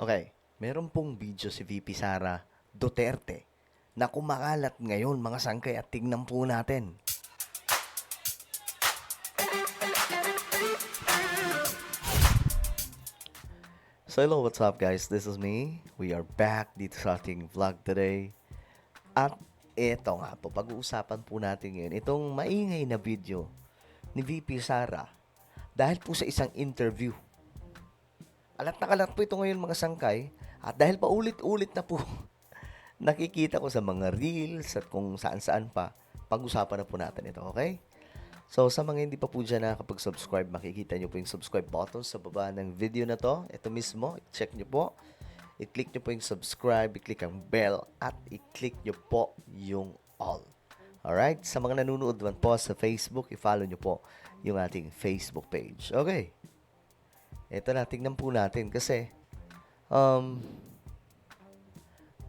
Okay, meron pong video si VP Sara Duterte na kumakalat ngayon mga sangkay at tignan po natin. So hello, what's up guys? This is me. We are back dito sa ating vlog today. At eto nga po, pag-uusapan po natin ngayon itong maingay na video ni VP Sara dahil po sa isang interview. Alat na kalat po ito ngayon mga sangkay at dahil pa ulit-ulit na po nakikita ko sa mga reels at kung saan-saan pa, pag-usapan na po natin ito, okay? So, sa mga hindi pa po dyan nakakapag-subscribe, makikita nyo po yung subscribe button sa baba ng video na to. Ito mismo, i-check nyo po. I-click nyo po yung subscribe, i-click ang bell, at i-click nyo po yung all. Alright? Sa mga nanonood man po sa Facebook, i-follow nyo po yung ating Facebook page. Okay. Ito na, tingnan po natin kasi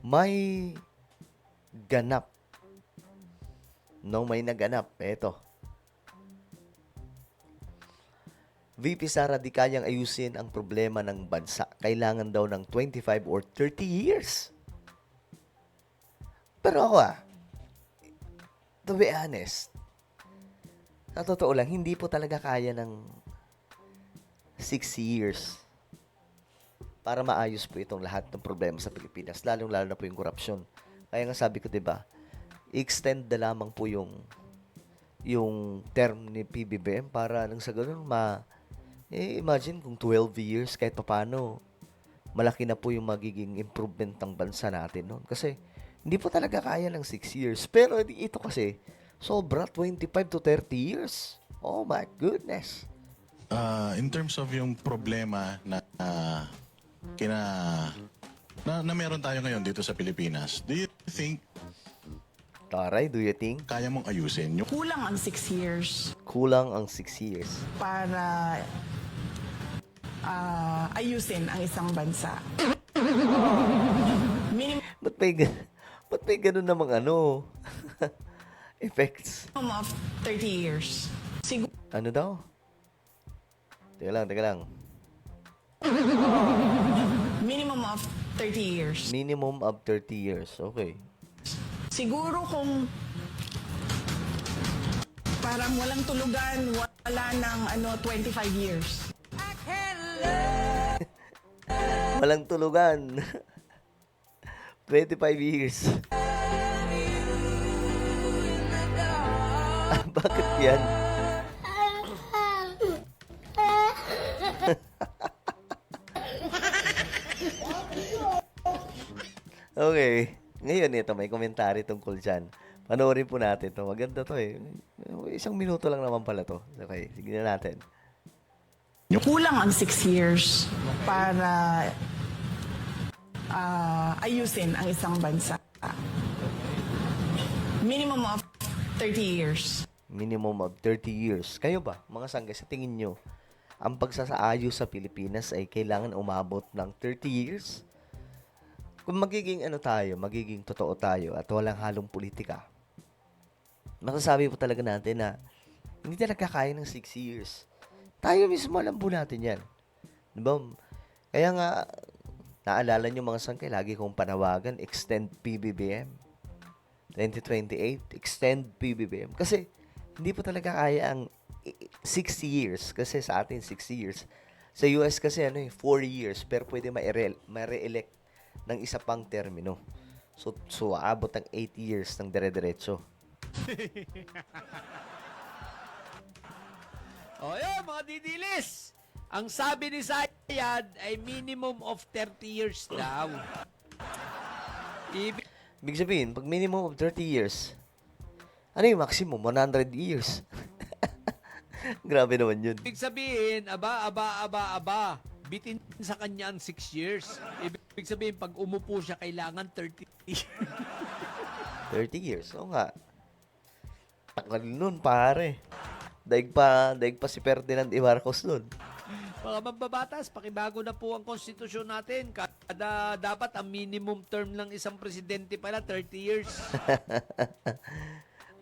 may ganap. No, may naganap. Ito. VP Sara di kayang ayusin ang problema ng bansa. Kailangan daw ng 25 or 30 years. Pero ako to be honest, sa totoo lang, hindi po talaga kaya ng 6 years para maayos po itong lahat ng problema sa Pilipinas, lalong-lalo na po yung korupsyon. Kaya nga sabi ko, 'di ba, extend na lamang po yung term ni PBBM para nang sa ganun imagine kung 12 years kahit paano malaki na po yung magiging improvement ng bansa natin noon. Kasi hindi po talaga kaya ng 6 years. Pero ito kasi sobra 25 to 30 years. Oh my goodness. In terms of yung problema na meron tayo ngayon dito sa Pilipinas, do you think Taray, do you think? kaya mong ayusin yung Kulang ang 6 years Kulang ang 6 years. para ayusin ang isang bansa. Minimum Ba't may ganun namang effects? of 30 years. Siguro Ano daw? Teka lang. minimum of 30 years. Minimum of 30 years. Okay. Siguro kung parang walang tulugan, wala ng 25 years. Walang tulugan. 25 years. Bakit yan? Okay. Ngayon ito, may komentary tungkol dyan. Panoorin po natin to. Maganda to eh. 1 minuto lang naman pala to. Okay, sige na natin. Kulang ang 6 years para ayusin ang isang bansa. Minimum of 30 years. Minimum of 30 years. Kayo ba, mga sangga, sa tingin nyo, ang pagsasaayos sa Pilipinas ay kailangan umabot ng 30 years? Kung magiging magiging totoo tayo at walang halong politika, masasabi po talaga natin na hindi talaga kaya ng 6 years. Tayo mismo alam po natin yan. Diba? Kaya nga, naalala nyo mga sangkay, lagi kong panawagan, extend PBBM. 2028, extend PBBM. Kasi, hindi po talaga kaya ang 6 years. Kasi sa atin, 6 years. Sa US kasi, 4 years. Pero pwede ma-re-elect ng isa pang termino. So aabot ng 8 years ng dire-diretso. O yun, mga didilis. Ang sabi ni Sayad ay minimum of 30 years daw. Ibig sabihin, pag minimum of 30 years, ano yung maximum? 100 years. Grabe naman yun. Ibig sabihin, aba, bitin sa kanya ang 6 years. Ibig sabihin, pag umupo siya, kailangan 30 years. 30 years, oo nga. Takal nun, pare. Daig pa si Ferdinand E. Marcos nun. Mga mambabatas, pakibago na po ang konstitusyon natin. Dapat ang minimum term ng isang presidente pala, 30 years.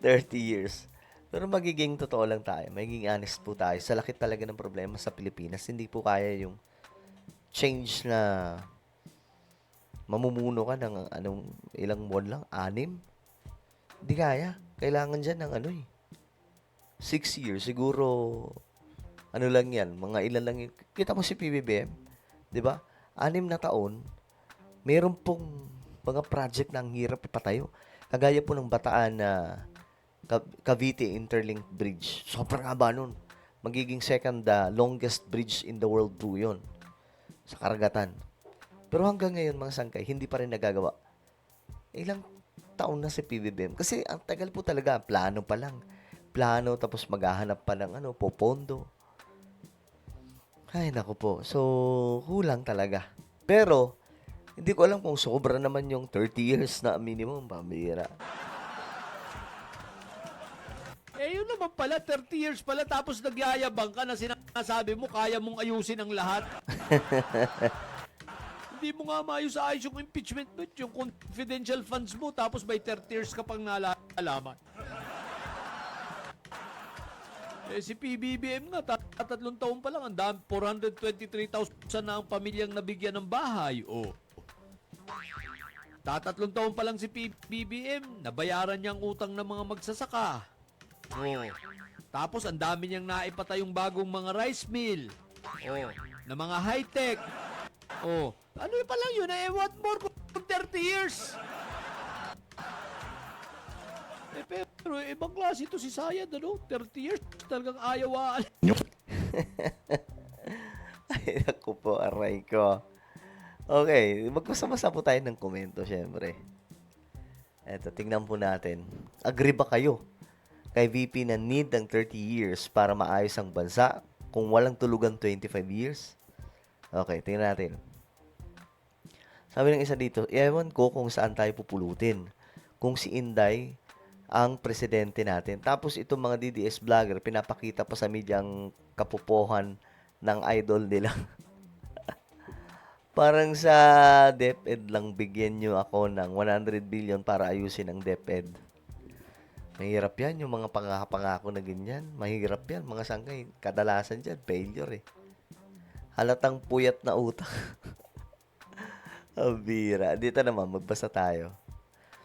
30 years. Pero magiging totoo lang tayo. Magiging honest po tayo. Sa laki talaga ng problema sa Pilipinas, hindi po kaya yung change na mamumuno ka ng ilang buwan lang? 6? Di kaya. Kailangan dyan ng 6 years. Siguro, lang yan. Mga ilan lang yun. Kita mo si PBBM, di ba? 6 na taon, meron pong mga project na ang hirap ipatayo. Kagaya po ng Bataan na Cavite Interlink Bridge. Sobrang haba nun. Magiging second longest bridge in the world po yun. Sa karagatan. Pero hanggang ngayon, mga sangkay, hindi pa rin nagagawa. Ilang taon na si PBBM. Kasi ang tagal po talaga. Plano pa lang. Plano, tapos maghahanap pa ng popondo. Ay, naku po. So, kulang talaga. Pero, hindi ko alam kung sobra naman yung 30 years na minimum. Pambira. Yun naman pala, 30 years pala, tapos nagyayabang ka na sinasabi mo, kaya mong ayusin ang lahat. Hindi mo nga maayos-ayos yung impeachment mo, yung confidential funds mo, tapos by 30 years ka pang nalalaman. Si PBBM nga, 3 taon pa lang, ang dami, 423,000 na ang pamilyang nabigyan ng bahay. Tatlong taon pa lang si PBBM, nabayaran niyang utang ng mga magsasaka. Tapos ang dami niyang naipatayong bagong mga rice mill. Na mga high-tech. Ano pa lang yun? What more kung 30 years? Pero ibang klase ito si Sayad, 30 years, talagang ayawaan. Ay, naku po, aray ko. Okay, magkusama-sa po tayo ng komento, syempre. Eto, tingnan po natin. Agree ba kayo kay VP na need ng 30 years para maayos ang bansa kung walang tulugan 25 years? Okay, tingnan natin. Sabi ng isa dito, ewan ko kung saan tayo pupulutin. Kung si Inday ang presidente natin. Tapos itong mga DDS vlogger, pinapakita pa sa media ang kapupuhan ng idol nila. Parang sa DepEd lang bigyan nyo ako ng 100 billion para ayusin ang DepEd. Mahirap yan, yung mga pangako na ganyan. Mahirap yan, mga sangkay. Kadalasan dyan, failure Halatang puyat na utang. Abira. Dito naman, magbasa tayo.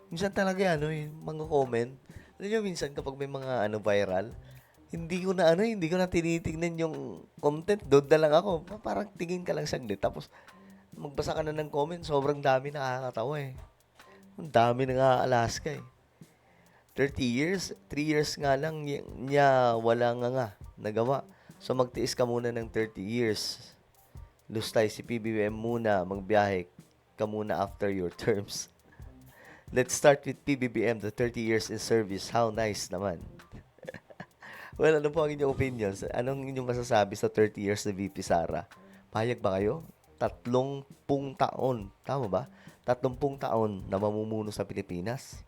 Minsan talaga, mga comment. Alam nyo, minsan kapag may mga viral, hindi ko na tinitignan yung content. Doon na lang ako. Parang tingin ka lang saglit. Tapos, magbasa ka na ng comment. Sobrang dami nakakatawa Ang dami nang-aalaska 30 years, 3 years nga lang niya wala nga nagawa. So magtiis ka muna ng 30 years. Lustay si PBBM muna, magbiyahe ka muna after your terms. Let's start with PBBM, the 30 years in service. How nice naman. Well, ano po ang inyong opinions? Anong inyong masasabi sa 30 years na VP Sara? Payag ba kayo? 30 taon. Tama ba? 30 taon na mamumuno sa Pilipinas.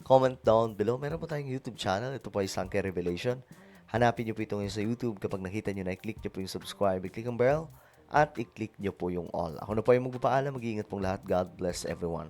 Comment down below. Meron po tayong YouTube channel. Ito po ay Sangkay Revelation. Hanapin niyo po ito ngayon sa YouTube. Kapag nakita niyo na, i-click niyo po yung subscribe, i-click ang bell, at i-click niyo po yung all. Ako na po yung magpapaalam. Mag-iingat pong lahat. God bless everyone.